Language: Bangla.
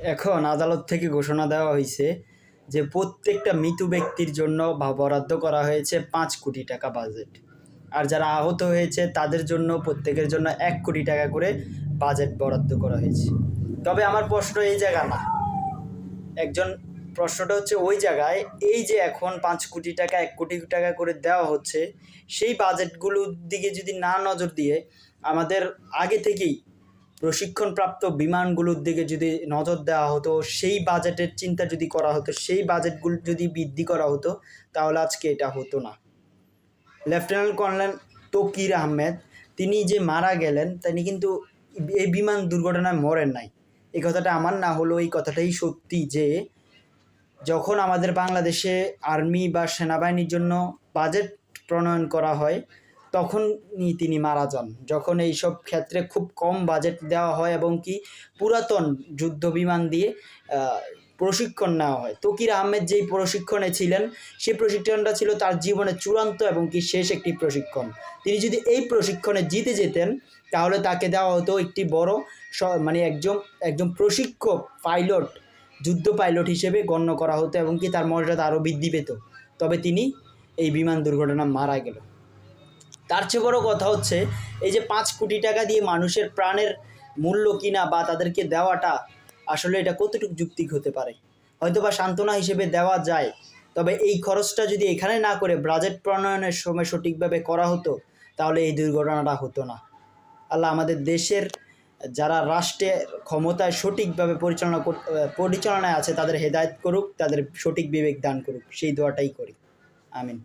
এখন আদালত থেকে ঘোষণা দেওয়া হয়েছে যে প্রত্যেকটা মৃত ব্যক্তির জন্য বরাদ্দ করা হয়েছে 5 কোটি টাকা বাজেট। আর যারা আহত হয়েছে তাদের জন্য প্রত্যেকের জন্য 1 কোটি টাকা করে বাজেট বরাদ্দ করা হয়েছে। তবে আমার প্রশ্ন এই জায়গা না, প্রশ্নটা হচ্ছে ওই জায়গায়, এই যে এখন 5 কোটি টাকা 1 কোটি টাকা করে দেওয়া হচ্ছে, সেই বাজেটগুলোর দিকে যদি না নজর দিয়ে আমাদের আগে থেকেই প্রশিক্ষণপ্রাপ্ত বিমানগুলোর দিকে যদি নজর দেওয়া হতো, সেই বাজেটের চিন্তা যদি করা হতো, সেই বাজেটগুলো যদি বৃদ্ধি করা হতো, তাহলে আজকে এটা হতো না। লেফটেন্যান্ট কর্নেল তৌকির আহমেদ তিনি যে মারা গেলেন, তিনি কিন্তু এই বিমান দুর্ঘটনায় মরেন নাই। এই কথাটা আমার না হলেও এই কথাটাই সত্যি যে যখন আমাদের বাংলাদেশে আর্মি বা সেনাবাহিনীর জন্য বাজেট প্রণয়ন করা হয় তখনই তিনি মারা যান, যখন এইসব ক্ষেত্রে খুব কম বাজেট দেওয়া হয় এবং কি পুরাতন যুদ্ধ বিমান দিয়ে প্রশিক্ষণ নেওয়া হয়। তৌকির আহমেদ যেই প্রশিক্ষণে ছিলেন, সেই প্রশিক্ষণটা ছিল তার জীবনের চূড়ান্ত এবং কি শেষ একটি প্রশিক্ষণ। তিনি যদি এই প্রশিক্ষণে জিতে যেতেন, তাহলে তাকে দেওয়া হতো একটি বড় মানে একজন প্রশিক্ষক পাইলট, যুদ্ধ পাইলট হিসেবে গণ্য করা হতো এবং কি তার মর্যাদা আরও বৃদ্ধি পেত। তবে তিনি এই বিমান দুর্ঘটনা মারা গেল। তার চেয়ে বড় কথা হচ্ছে, এই যে 5 কোটি টাকা দিয়ে মানুষের প্রাণের মূল্য কিনা বা তাদেরকে দেওয়াটা আসলে এটা কতটুকু যৌক্তিক হতে পারে? হয়তো বা সান্ত্বনা হিসেবে দেওয়া যায়, তবে এই খরচটা যদি এখানে না করে বাজেট প্রণয়নের সময় সঠিকভাবে করা হতো, তাহলে এই দুর্ঘটনাটা হতো না। আল্লাহ আমাদের দেশের যারা রাষ্ট্রের ক্ষমতায় সঠিকভাবে পরিচালনায় আছে তাদের হেদায়েত করুক, তাদের সঠিক বিবেক দান করুক, সেই দোয়াটাই করি। আমিন।